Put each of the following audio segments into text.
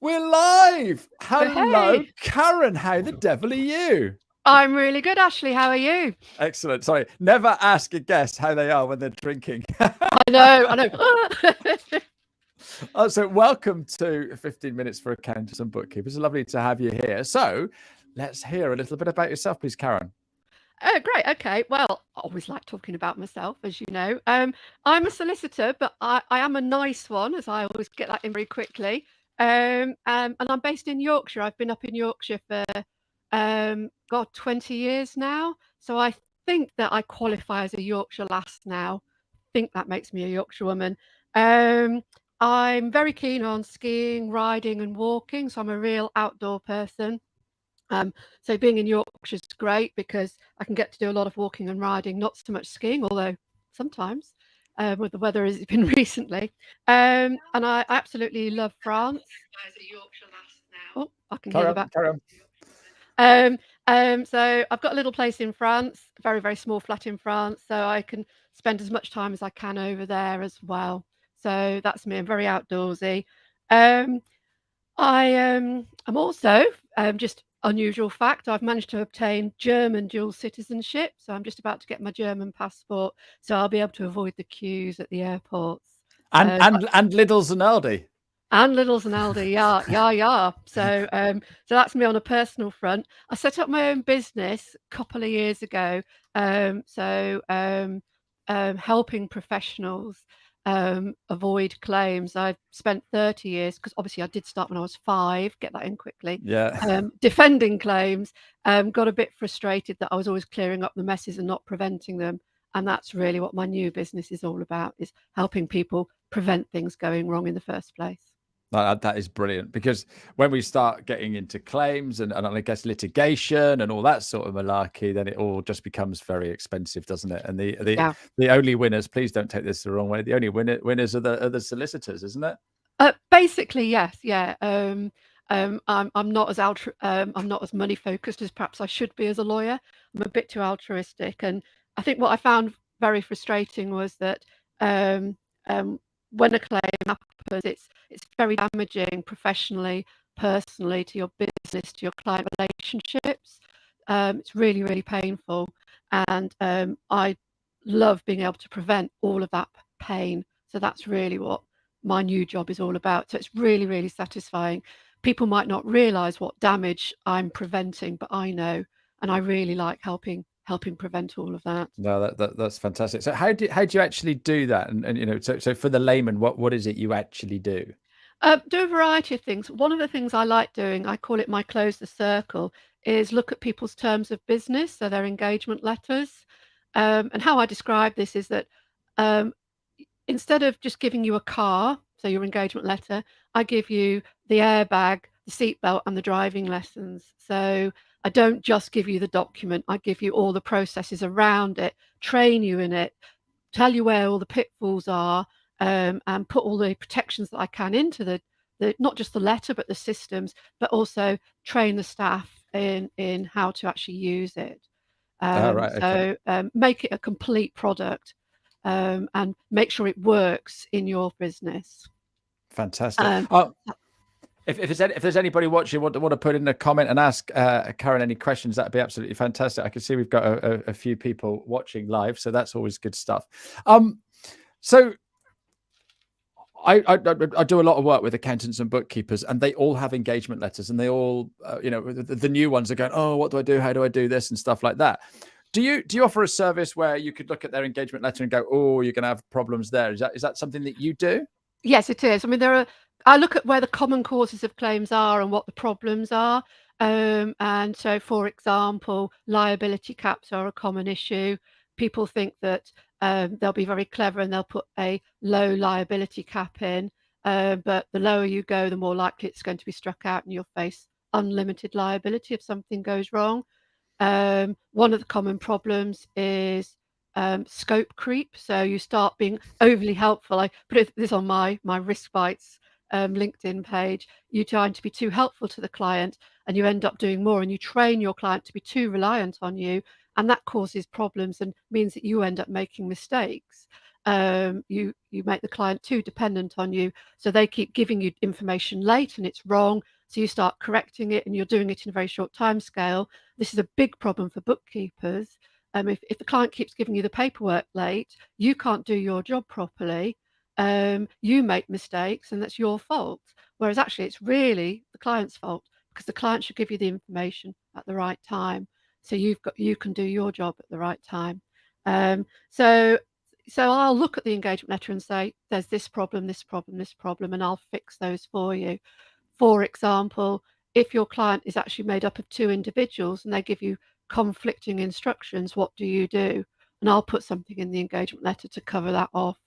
We're live. Hello, Hey, Karen. How the devil are you? I'm really good, Ashley. How are you? Excellent. Sorry, never ask a guest how they are when they're drinking. I know. So, welcome to 15 Minutes for Accountants and Bookkeepers. Lovely to have you here. So, let's hear a little bit about yourself, please, Karen. Oh, great. Okay. Well, I always like talking about myself, as you know. I'm a solicitor, but I am a nice one, as I always get that in very quickly. And I'm based in Yorkshire. I've been up in Yorkshire for, God, 20 years now. So I think that I qualify as a Yorkshire lass now. I think that makes me a Yorkshire woman. Um, I'm very keen on skiing, riding, and walking. So I'm a real outdoor person. So being in Yorkshire is great because I can get to do a lot of walking and riding, not so much skiing, although sometimes with the weather as it's been recently. And I absolutely love France. Oh, I can hear Carry the on, back. carry on. So I've got a little place in France, very, very small flat in France, so I can spend as much time as I can over there as well. So that's me. I'm very outdoorsy. Um, I'm also, just unusual fact, I've managed to obtain German dual citizenship, so I'm just about to get my German passport, so I'll be able to avoid the queues at the airports. And Um, and and Lidl's and Aldi. and Lidl's and Aldi, yeah, yeah, yeah. So that's me on a personal front. I set up my own business a couple of years ago, um, so um, helping professionals avoid claims. I've spent 30 years because obviously I did start when I was 5. Get that in quickly. Yeah. Defending claims. Got a bit frustrated that I was always clearing up the messes and not preventing them. And that's really what my new business is all about: is helping people prevent things going wrong in the first place. That is brilliant, because when we start getting into claims and I guess litigation and all that sort of malarkey, then it all just becomes very expensive, doesn't it? And Yeah. the only winners, please don't take this the wrong way, the only winners are the solicitors, isn't it? Basically, yes, yeah. I'm not as I'm not as money focused as perhaps I should be as a lawyer. I'm a bit too altruistic, and I think what I found very frustrating was that um, um, when a claim happens, it's very damaging professionally, personally, to your business, to your client relationships. It's really, really painful, and I love being able to prevent all of that pain. So that's really what my new job is all about. So it's really, really satisfying. People might not realize what damage I'm preventing, but I know, and I really like helping prevent all of that. No, that's fantastic. So how do you actually do that? And so for the layman, what is it you actually do? Do a variety of things. One of the things I like doing, I call it my close the circle, is look at people's terms of business, so their engagement letters. And how I describe this is that um, instead of just giving you a car, so your engagement letter, I give you the airbag, the seatbelt, and the driving lessons. So I don't just give you the document, I give you all the processes around it, train you in it, tell you where all the pitfalls are, and put all the protections that I can into the not just the letter, but the systems, but also train the staff in how to actually use it. Oh, right, okay. Make it a complete product, and make sure it works in your business. Fantastic. Um, Oh, if there's anybody watching want to put in a comment and ask Karen any questions, that'd be absolutely fantastic. I can see we've got a few people watching live, so that's always good stuff. So I do a lot of work with accountants and bookkeepers, and they all have engagement letters, and they all, the new ones are going, oh, what do I do? How do I do this? And stuff like that. Do you offer a service where you could look at their engagement letter and go, oh, you're going to have problems there? Is that something that you do? yes, it is. I mean, I look at where the common causes of claims are and what the problems are. And so, for example, liability caps are a common issue. People think that they'll be very clever and they'll put a low liability cap in, but the lower you go, the more likely it's going to be struck out and you'll face unlimited liability if something goes wrong. One of the common problems is scope creep. So you start being overly helpful. I put this on my Risk Bites LinkedIn page. You're trying to be too helpful to the client, and you end up doing more, and you train your client to be too reliant on you, and that causes problems and means that you end up making mistakes. you make the client too dependent on you, so they keep giving you information late and it's wrong, so you start correcting it and you're doing it in a very short time scale. This is a big problem for bookkeepers. If the client keeps giving you the paperwork late, you can't do your job properly, you make mistakes and that's your fault, whereas actually it's really the client's fault, because the client should give you the information at the right time, so you can do your job at the right time. So I'll look at the engagement letter and say, there's this problem, this problem, this problem, and I'll fix those for you. For example, if your client is actually made up of 2 individuals and they give you conflicting instructions, what do you do? And I'll put something in the engagement letter to cover that off.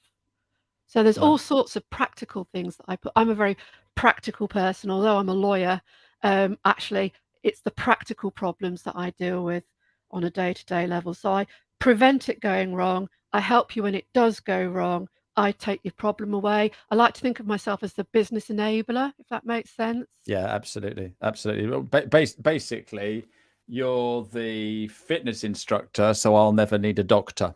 So there's all sorts of practical things that I put. I'm a very practical person, although I'm a lawyer. Actually, it's the practical problems that I deal with on a day-to-day level. So I prevent it going wrong. I help you when it does go wrong. I take your problem away. I like to think of myself as the business enabler, if that makes sense. Yeah, absolutely. Well, basically, you're the fitness instructor, so I'll never need a doctor.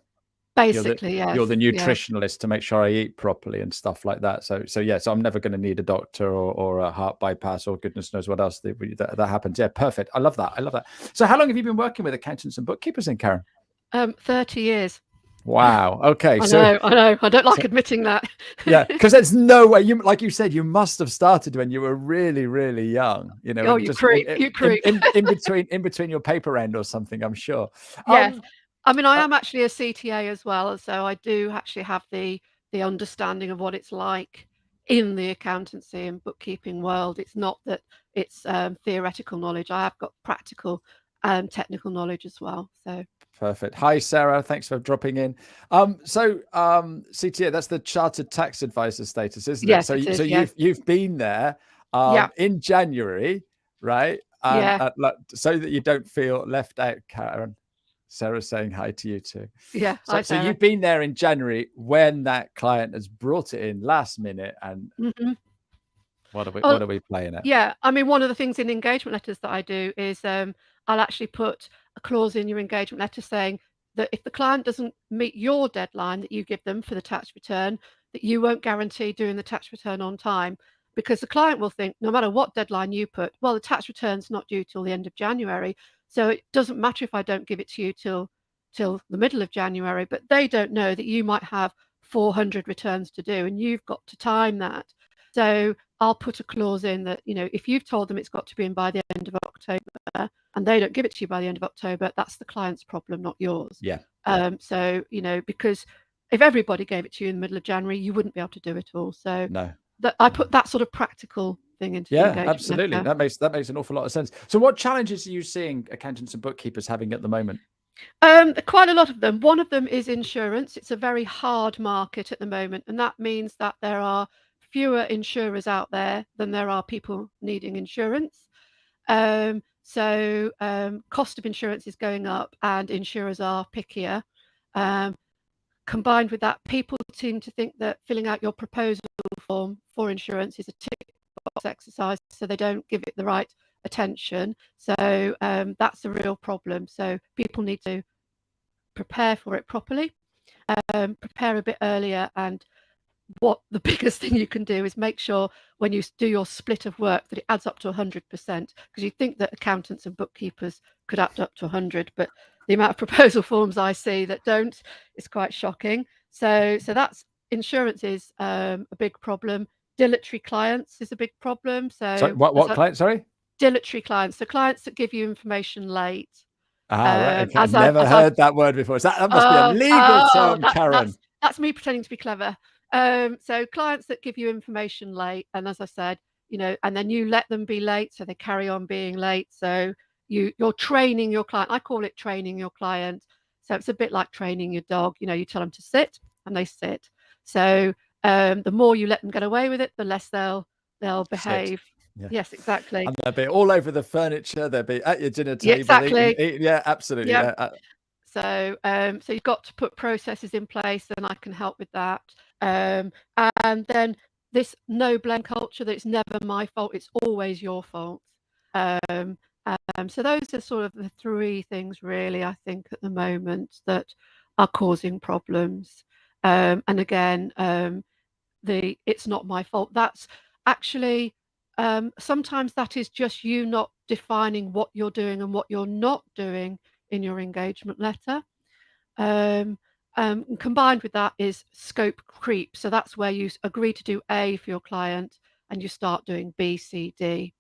Basically, yes. You're the nutritionalist to make sure I eat properly and stuff like that. So I'm never going to need a doctor or a heart bypass or goodness knows what else that happens. Yeah, perfect. I love that. So how long have you been working with accountants and bookkeepers then, Karen? 30 years. Wow. Okay. I know. I don't like admitting that. Yeah, because there's no way like you said, you must have started when you were really, really young. You know, you creep. in between your paper round or something, I'm sure. Yes. I mean, I am actually a CTA as well, so I do actually have the understanding of what it's like in the accountancy and bookkeeping world. It's not that it's theoretical knowledge. I have got practical and technical knowledge as well. So perfect. Hi, Sarah. Thanks for dropping in. CTA, that's the Chartered Tax Advisor status, isn't it? Yes, So, it is, so yes. you've been there in January, right? Yeah. So that you don't feel left out, Karen. Sarah's saying hi to you too. Yeah. So you've been there in January when that client has brought it in last minute, and what are we playing at? Yeah, I mean, one of the things in engagement letters that I do is I'll actually put a clause in your engagement letter saying that if the client doesn't meet your deadline that you give them for the tax return, that you won't guarantee doing the tax return on time, because the client will think no matter what deadline you put, well, the tax return's not due till the end of January, so it doesn't matter if I don't give it to you till the middle of January. But they don't know that you might have 400 returns to do and you've got to time that. So I'll put a clause in that, if you've told them it's got to be in by the end of October and they don't give it to you by the end of October, that's the client's problem, not yours. Yeah. So, because if everybody gave it to you in the middle of January, you wouldn't be able to do it all. So no, I put that sort of practical thing into the engagement absolutely. letter. That makes an awful lot of sense. So what challenges are you seeing accountants and bookkeepers having at the moment? Quite a lot of them. One of them is insurance. It's a very hard market at the moment, and that means that there are fewer insurers out there than there are people needing insurance. So cost of insurance is going up and insurers are pickier. Combined with that, people seem to think that filling out your proposal form for insurance is a tick box exercise, so they don't give it the right attention. So that's a real problem. So people need to prepare for it properly, prepare a bit earlier, and what the biggest thing you can do is make sure when you do your split of work that it adds up to 100%, because you think that accountants and bookkeepers could add up to 100, but the amount of proposal forms I see that don't is quite shocking. So that's insurance is a big problem. Dilatory clients is a big problem. So sorry, what client? Sorry, dilatory clients. So clients that give you information late. Right. Okay. I've never heard that word before. So that must be a legal term, Karen. That's me pretending to be clever. So clients that give you information late, and as I said, and then you let them be late, so they carry on being late. So you're training your client. I call it training your client. So it's a bit like training your dog. You tell them to sit, and they sit. So the more you let them get away with it, the less they'll behave. Yeah. Yes, exactly. And they'll be all over the furniture. They'll be at your dinner table. Yeah, exactly. Yeah, absolutely. Yeah. So you've got to put processes in place, and I can help with that. And then this no blame culture, that it's never my fault, it's always your fault. So those are sort of the 3 things really, I think, at the moment that are causing problems. And again, it's not my fault. That's actually sometimes that is just you not defining what you're doing and what you're not doing in your engagement letter. Combined with that is scope creep. So that's where you agree to do A for your client and you start doing B, C, D.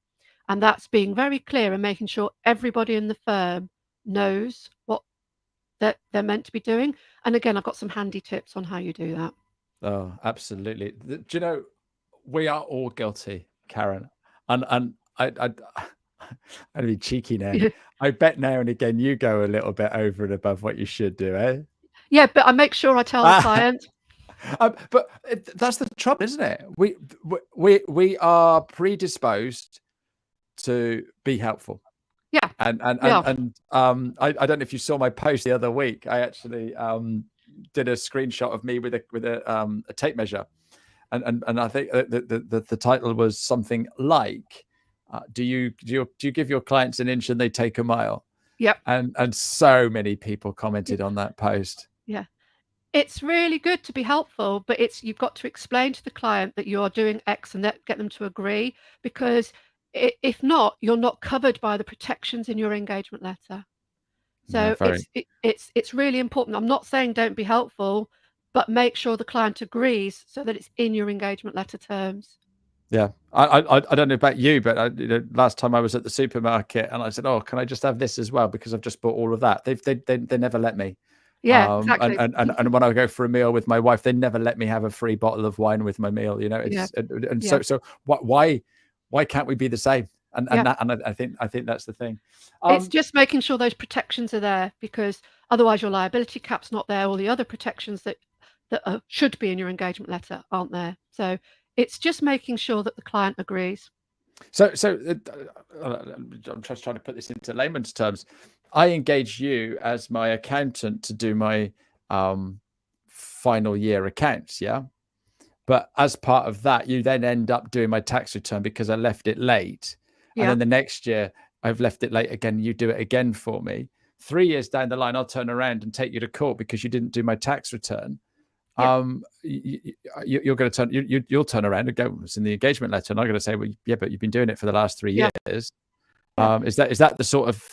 And that's being very clear and making sure everybody in the firm knows what they're meant to be doing. And again, I've got some handy tips on how you do that. Oh, absolutely. Do you know, we are all guilty, Karen. And I'd be cheeky now. I bet now and again you go a little bit over and above what you should do, eh? Yeah, but I make sure I tell the client. But that's the trouble, isn't it? We are predisposed to be helpful. Yeah. I don't know if you saw my post the other week. I actually did a screenshot of me with a tape measure, and I think the title was something like, "Do you give your clients an inch and they take a mile?" Yep. And so many people commented on that post. Yeah. It's really good to be helpful, but you've got to explain to the client that you're doing X and get them to agree, because if not, you're not covered by the protections in your engagement letter. So it's really important. I'm not saying don't be helpful, but make sure the client agrees so that it's in your engagement letter terms. Yeah, I don't know about you, but last time I was at the supermarket and I said, "Oh, can I just have this as well?" Because I've just bought all of that. They never let me. Yeah, exactly. And when I go for a meal with my wife, they never let me have a free bottle of wine with my meal. You know, so why can't we be the same? And I think that's the thing. It's just making sure those protections are there, because otherwise your liability cap's not there. All the other protections that should be in your engagement letter aren't there. So it's just making sure that the client agrees. So I'm just trying to put this into layman's terms. I engage you as my accountant to do my final year accounts, yeah? But as part of that, you then end up doing my tax return because I left it late. Yeah. And then the next year, I've left it late again. You do it again for me. 3 years down the line, I'll turn around and take you to court because you didn't do my tax return. Yeah. You're going to turn. You'll turn around and go, "It's in the engagement letter," and I'm going to say, "Well, yeah, but you've been doing it for the last 3 years." Yeah. Is that the sort of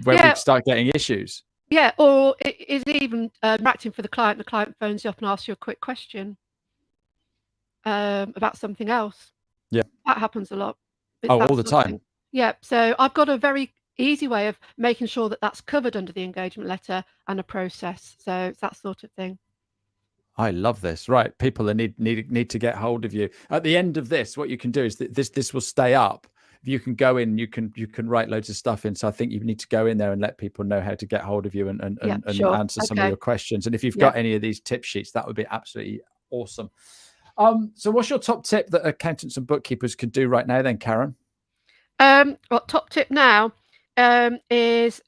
where we start getting issues? Yeah, or is it even interacting for the client? The client phones you up and asks you a quick question about something else. Yeah, that happens a lot. All the time. Yeah, so I've got a very easy way of making sure that that's covered under the engagement letter and a process. So it's that sort of thing. I love this. Right, people that need to get hold of you. At the end of this, what you can do is that this will stay up. You can go in, you can write loads of stuff in. So I think you need to go in there and let people know how to get hold of you and answer some of your questions. And if you've got any of these tip sheets, that would be absolutely awesome. So what's your top tip that accountants and bookkeepers could do right now then, Karen? Well, top tip now is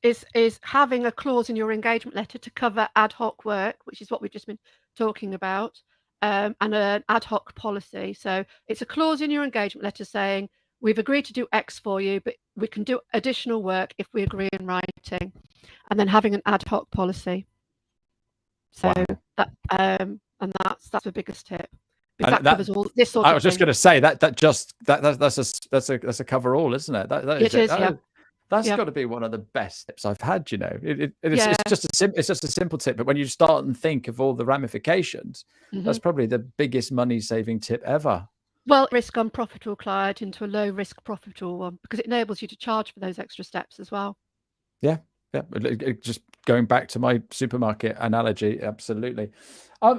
having a clause in your engagement letter to cover ad hoc work, which is what we've just been talking about, and an ad hoc policy. So it's a clause in your engagement letter saying, we've agreed to do X for you, but we can do additional work if we agree in writing, and then having an ad hoc policy. So that and that's the biggest tip. Because that covers all this sort of thing. I was just going to say that's a cover all, isn't it? It is. That's got to be one of the best tips I've had. You know, it's just a simple tip, but when you start and think of all the ramifications, that's probably the biggest money saving tip ever. Well, risk unprofitable client into a low risk profitable one, because it enables you to charge for those extra steps as well. Yeah. Just going back to my supermarket analogy, absolutely.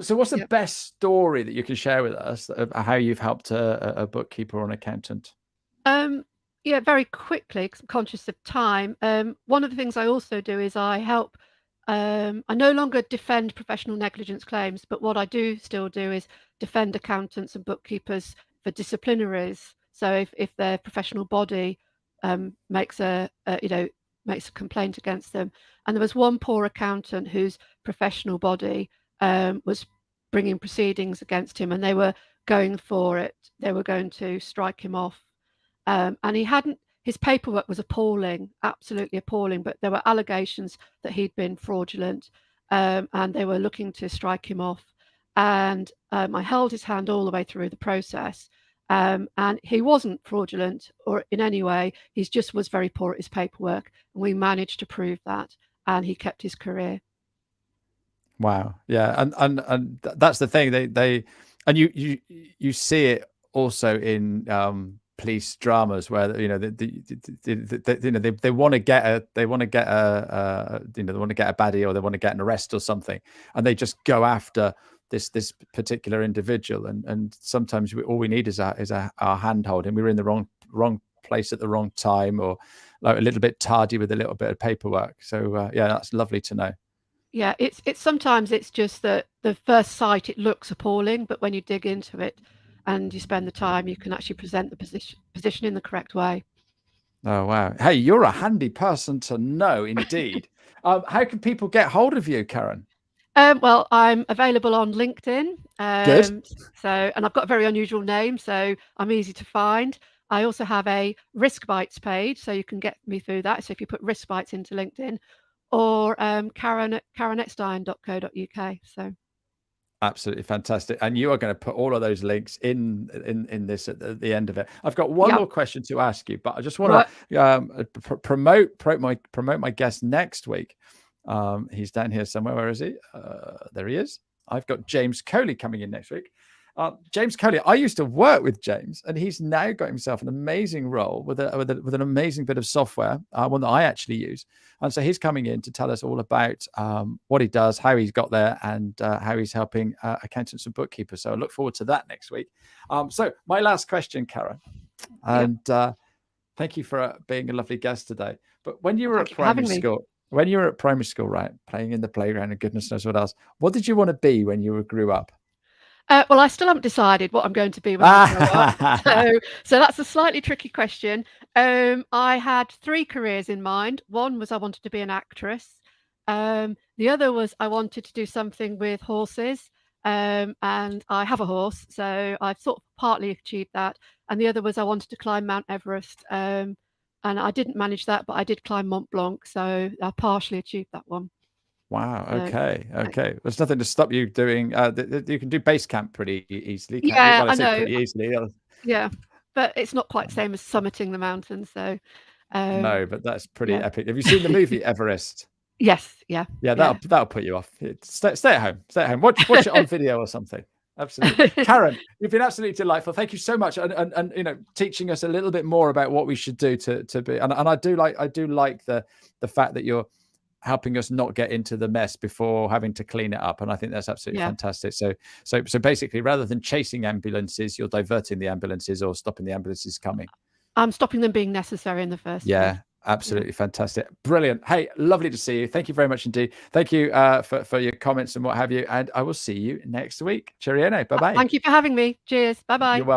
So what's the best story that you can share with us of how you've helped a bookkeeper or an accountant? Yeah, very quickly, because I'm conscious of time. One of the things I also do is I help. I no longer defend professional negligence claims, but what I do still do is defend accountants and bookkeepers for disciplinaries. So if their professional body makes a complaint against them, and there was one poor accountant whose professional body was bringing proceedings against him, and they were going for it. They were going to strike him off. And his paperwork was appalling, absolutely appalling, but there were allegations that he'd been fraudulent, and they were looking to strike him off. and I held his hand all the way through the process. And he wasn't fraudulent or in any way. He just was very poor at his paperwork, and we managed to prove that, and he kept his career. Wow. Yeah. And that's the thing. They and you see it also in police dramas where you know they want to get a they want to get a you know they want to get a baddie, or they want to get an arrest or something, and they just go after this particular individual, and sometimes all we need is our hand holding. We were in the wrong place at the wrong time, or like a little bit tardy with a little bit of paperwork. So yeah, that's lovely to know. Yeah, it's sometimes it's just that the first sight it looks appalling, but when you dig into it and you spend the time, you can actually present the position in the correct way. Oh wow! Hey, you're a handy person to know, indeed. How can people get hold of you, Karen? Well, I'm available on LinkedIn. Good. And I've got a very unusual name, so I'm easy to find. I also have a Risk Bites page, so you can get me through that. So if you put Risk Bites into LinkedIn, or Karen at kareneckstein.co.uk. So Absolutely fantastic. And you are going to put all of those links in this at the end of it. I've got one yeah, more question to ask you, but I just want right. to promote my guest next week. He's down here somewhere. Where is he? There he is. I've got James Coley coming in next week. James Coley, I used to work with James, and he's now got himself an amazing role with an amazing bit of software, one that I actually use. And so he's coming in to tell us all about what he does, how he's got there, and how he's helping accountants and bookkeepers. So I look forward to that next week. So my last question, Karen, and thank you for being a lovely guest today. But when you were at primary school, right, playing in the playground and goodness knows what else, what did you want to be when you grew up? Well, I still haven't decided what I'm going to be when I grow up. So that's a slightly tricky question. I had 3 careers in mind. One was I wanted to be an actress. The other was I wanted to do something with horses. And I have a horse, so I've sort of partly achieved that. And the other was I wanted to climb Mount Everest. And I didn't manage that, but I did climb Mont Blanc, so I partially achieved that one. Wow. Okay. There's nothing to stop you doing. You can do base camp pretty easily, can't you? Yeah, Well, I I say know. pretty easily. Yeah, but it's not quite the same as summiting the mountain. So, No, but that's pretty yeah. epic. Have you seen the movie Everest? Yes, yeah, Yeah, that'll put you off. Stay at home. Stay at home. Watch it on video or something. Absolutely. Karen, you've been absolutely delightful. Thank you so much. And you know, teaching us a little bit more about what we should do to be. And I do like the fact that you're helping us not get into the mess before having to clean it up. And I think that's absolutely fantastic. So basically, rather than chasing ambulances, you're diverting the ambulances or stopping the ambulances coming. I'm stopping them being necessary in the first place. Absolutely fantastic. Brilliant. Hey, lovely to see you. Thank you very much indeed. Thank you for your comments and what have you. And I will see you next week. Cheerio. Bye-bye. Thank you for having me. Cheers. Bye-bye. You're welcome.